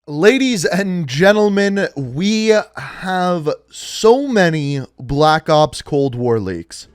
Ladies and gentlemen, we have so many Black Ops Cold War leaks.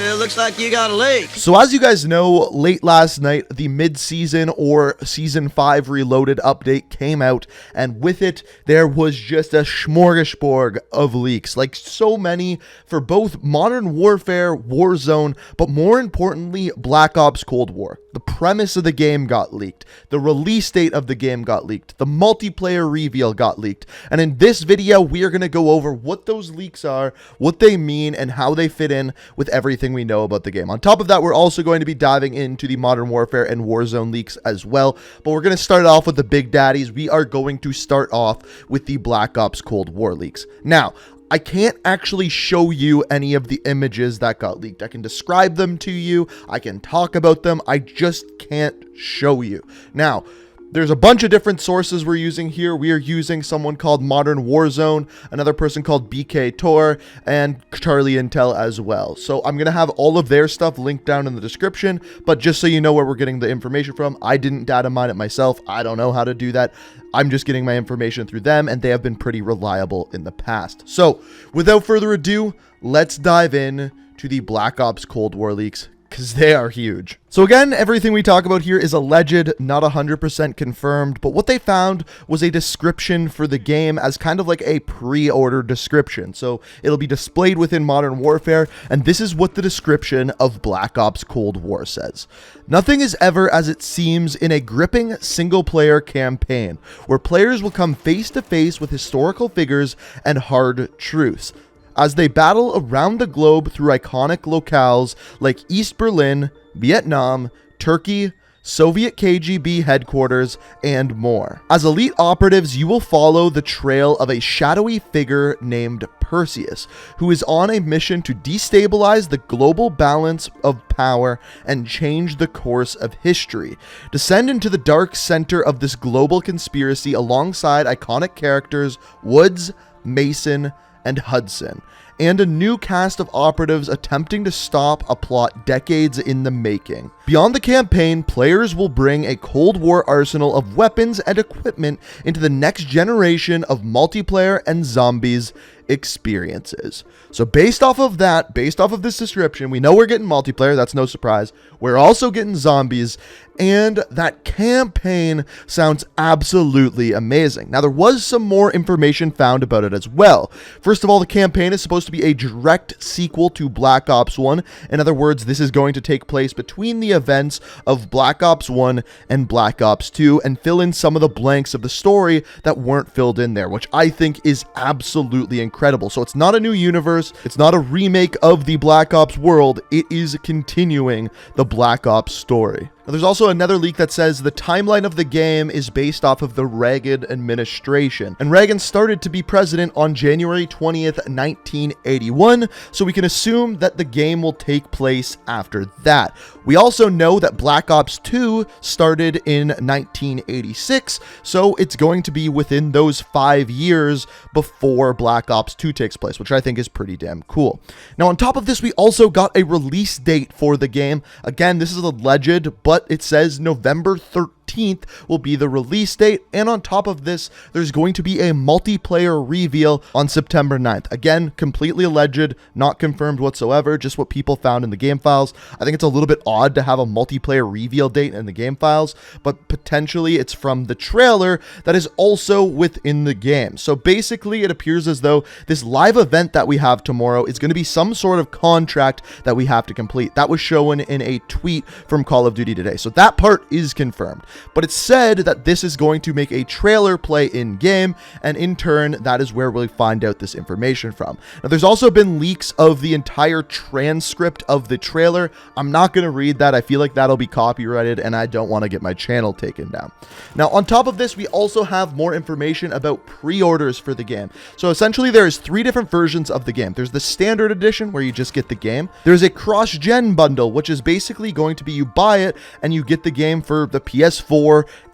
It looks like you got a leak. So as you guys know, late last night, the mid-season or Season 5 Reloaded update came out, and with it, there was just a smorgasbord of leaks, like so many for both Modern Warfare, Warzone, but more importantly, Black Ops Cold War. The premise of the game got leaked, the release date of the game got leaked, the multiplayer reveal got leaked, and in this video, we are going to go over what those leaks are, what they mean, and how they fit in with everything we know about the game. On top of that, we're also going to be diving into the Modern Warfare and Warzone leaks as well, but we're going to start off with the big daddies. We are going to start off with the Black Ops Cold War leaks. Now, I can't actually show you any of the images that got leaked. I can describe them to you, I can talk about them, I just can't show you. Now, there's a bunch of different sources we're using here. We are using someone called Modern Warzone, another person called BK Tor, and Charlie Intel as well. So I'm going to have all of their stuff linked down in the description, but just so you know where we're getting the information from, I didn't data mine it myself. I don't know how to do that. I'm just getting my information through them, and they have been pretty reliable in the past. So without further ado, let's dive in to the Black Ops Cold War leaks, because they are huge. So again, everything we talk about here is alleged, not 100% confirmed, but what they found was a description for the game as kind of like a pre-order description. So it'll be displayed within Modern Warfare, and this is what the description of Black Ops Cold War says. Nothing is ever as it seems in a gripping single-player campaign, where players will come face-to-face with historical figures and hard truths as they battle around the globe through iconic locales like East Berlin, Vietnam, Turkey, Soviet KGB headquarters, and more. As elite operatives, you will follow the trail of a shadowy figure named Perseus, who is on a mission to destabilize the global balance of power and change the course of history. Descend into the dark center of this global conspiracy alongside iconic characters Woods, Mason, and Hudson, and a new cast of operatives attempting to stop a plot decades in the making. Beyond the campaign, players will bring a Cold War arsenal of weapons and equipment into the next generation of multiplayer and zombies experiences. So based off of this description, we know we're getting multiplayer, that's no surprise. We're also getting zombies, and that campaign sounds absolutely amazing. Now, there was some more information found about it as well. First of all, the campaign is supposed to be a direct sequel to Black Ops 1. In other words, this is going to take place between the events of Black Ops 1 and Black Ops 2 and fill in some of the blanks of the story that weren't filled in there, which I think is absolutely incredible. So it's not a new universe, it's not a remake of the Black Ops world, it is continuing the Black Ops story. Now, there's also another leak that says the timeline of the game is based off of the Reagan administration, and Reagan started to be president on January 20th, 1981, so we can assume that the game will take place after that. We also know that Black Ops 2 started in 1986, so it's going to be within those 5 years before Black Ops 2 takes place, which I think is pretty damn cool. Now, on top of this, we also got a release date for the game. Again, this is alleged, but it says November 13th will be the release date, and on top of this, there's going to be a multiplayer reveal on September 9th. Again, completely alleged, not confirmed whatsoever, just what people found in the game files. I think it's a little bit odd to have a multiplayer reveal date in the game files, but potentially it's from the trailer that is also within the game. So basically, it appears as though this live event that we have tomorrow is going to be some sort of contract that we have to complete. That was shown in a tweet from Call of Duty today. So that part is confirmed. But it's said that this is going to make a trailer play in-game, and in turn, that is where we'll find out this information from. Now, there's also been leaks of the entire transcript of the trailer. I'm not going to read that. I feel like that'll be copyrighted, and I don't want to get my channel taken down. Now, on top of this, we also have more information about pre-orders for the game. So essentially, there's 3 different versions of the game. There's the standard edition, where you just get the game. There's a cross-gen bundle, which is basically going to be you buy it, and you get the game for the PS4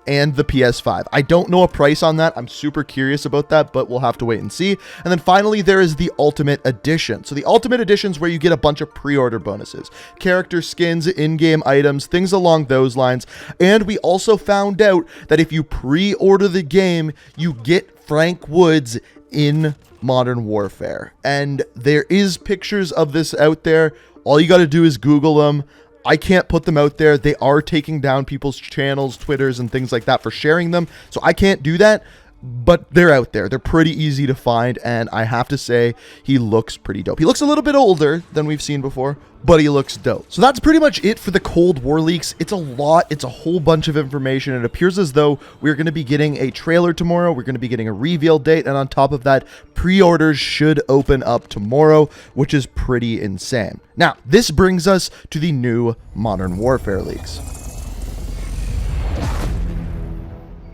and the PS5. I don't know a price on that. I'm super curious about that, but we'll have to wait and see. And then finally, there is the Ultimate Edition. So the Ultimate Edition is where you get a bunch of pre-order bonuses, character skins, in-game items, things along those lines. And we also found out that if you pre-order the game, you get Frank Woods in Modern Warfare. And there is pictures of this out there. All you got to do is Google them. I can't put them out there. They are taking down people's channels, Twitters, and things like that for sharing them. So I can't do that, but they're out there. They're pretty easy to find, and I have to say, he looks pretty dope. He looks a little bit older than we've seen before, but he looks dope. So that's pretty much it for the Cold War leaks. It's a lot. It's a whole bunch of information. It appears as though we're going to be getting a trailer tomorrow. We're going to be getting a reveal date, and on top of that, pre-orders should open up tomorrow, which is pretty insane. Now, this brings us to the new Modern Warfare leaks.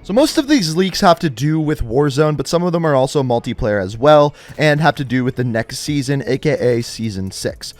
So most of these leaks have to do with Warzone, but some of them are also multiplayer as well, and have to do with the next season, aka Season 6.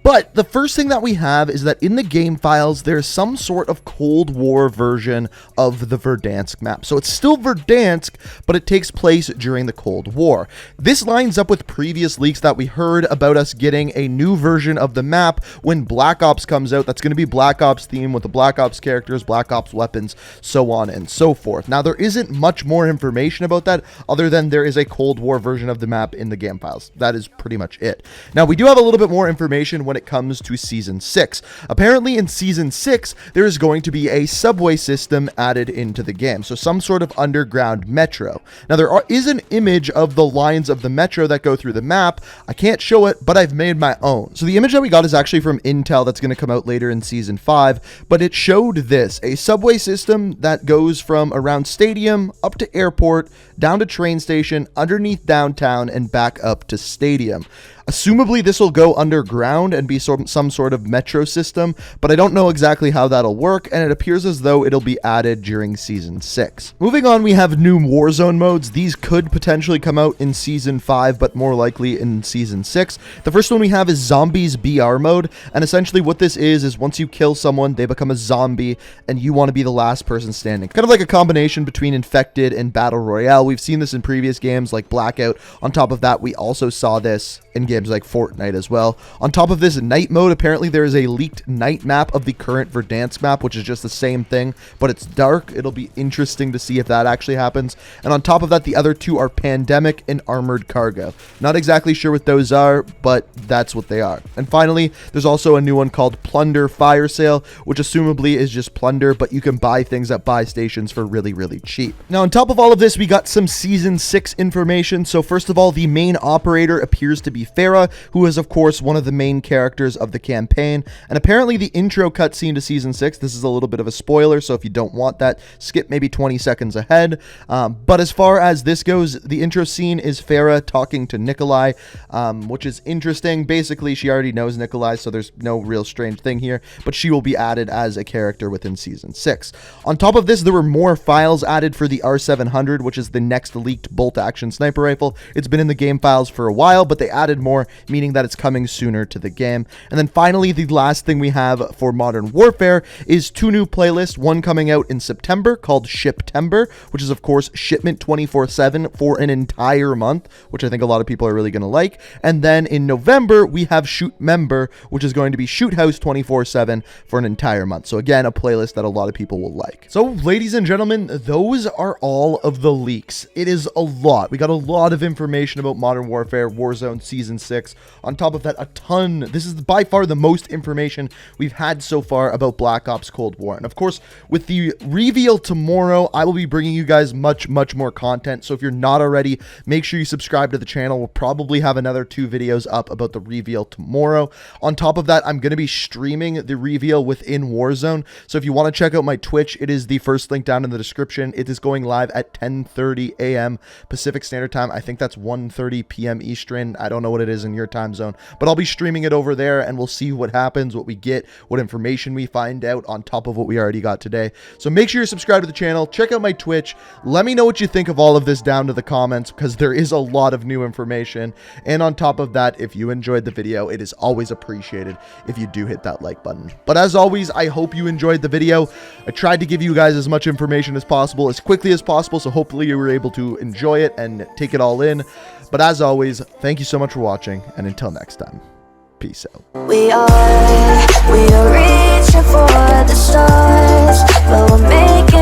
But the first thing that we have is that in the game files, there's some sort of Cold War version of the Verdansk map. So it's still Verdansk, but it takes place during the Cold War. This lines up with previous leaks that we heard about us getting a new version of the map when Black Ops comes out. That's going to be Black Ops theme with the Black Ops characters, Black Ops weapons, so on and so forth. Now, there isn't much more information about that other than there is a Cold War version of the map in the game files. That is pretty much it. Now, we do have a little bit more information when it comes to Season 6. Apparently, in Season 6, there is going to be a subway system added into the game, so some sort of underground metro. Now, there is an image of the lines of the metro that go through the map. I can't show it, but I've made my own. So the image that we got is actually from Intel that's going to come out later in Season 5, but it showed this, a subway system that goes from around Stadium up to Airport, down to train station, underneath downtown, and back up to Stadium. Assumably, this will go underground and be some sort of metro system, but I don't know exactly how that'll work, and it appears as though it'll be added during Season 6. Moving on, we have new Warzone modes. These could potentially come out in Season 5, but more likely in Season 6. The first one we have is Zombies BR mode, and essentially what this is once you kill someone, they become a zombie, and you want to be the last person standing. Kind of like a combination between Infected and Battle Royale. We've seen this in previous games like Blackout. On top of that, we also saw this in games like Fortnite as well. On top of this, night mode, apparently there is a leaked night map of the current Verdansk map, which is just the same thing, but it's dark. It'll be interesting to see if that actually happens. And on top of that, the other two are Pandemic and Armored Cargo. Not exactly sure what those are, but that's what they are. And finally, there's also a new one called Plunder Fire Sale, which assumably is just plunder, but you can buy things at buy stations for really, really cheap. Now, on top of all of this, we got some Season 6 information. So first of all, the main operator appears to be Farah, who is of course one of the main characters of the campaign, and apparently the intro cutscene to Season 6, this is a little bit of a spoiler, so if you don't want that, skip maybe 20 seconds ahead, but as far as this goes, the intro scene is Farah talking to Nikolai, which is interesting. Basically, she already knows Nikolai, so there's no real strange thing here, but she will be added as a character within Season 6. On top of this, there were more files added for the R700, which is the next leaked bolt-action sniper rifle. It's been in the game files for a while, but they added more, meaning that it's coming sooner to the game. And then finally, the last thing we have for Modern Warfare is two new playlists, one coming out in September called Shiptember, which is of course shipment 24/7 for an entire month, which I think a lot of people are really going to like. And then in November, we have Shoot Member, which is going to be Shoot House 24/7 for an entire month. So again, a playlist that a lot of people will like. So ladies and gentlemen, those are all of the leaks. It is a lot. We got a lot of information about Modern Warfare, Warzone Season 6. On top of that, a ton. This is by far the most information we've had so far about Black Ops Cold War. And of course, with the reveal tomorrow, I will be bringing you guys much more content. So if you're not already, make sure you subscribe to the channel. We'll probably have another 2 videos up about the reveal tomorrow. On top of that, I'm going to be streaming the reveal within Warzone. So if you want to check out my Twitch, it is the first link down in the description. It is going live at 10:30 a.m. Pacific Standard Time. I think that's 1:30 p.m. Eastern. I don't know what it is in your time zone. But I'll be streaming it over there, and we'll see what happens, what we get, what information we find out on top of what we already got today. So make sure you're subscribed to the channel. Check out my Twitch. Let me know what you think of all of this down to the comments, because there is a lot of new information. And on top of that, if you enjoyed the video, it is always appreciated if you do hit that like button. But as always, I hope you enjoyed the video. I tried to give you guys as much information as possible, as quickly as possible, so hopefully you were able to enjoy it and take it all in. But as always, thank you so much for watching, and until next time, peace out. We are reaching for the stars, but we're making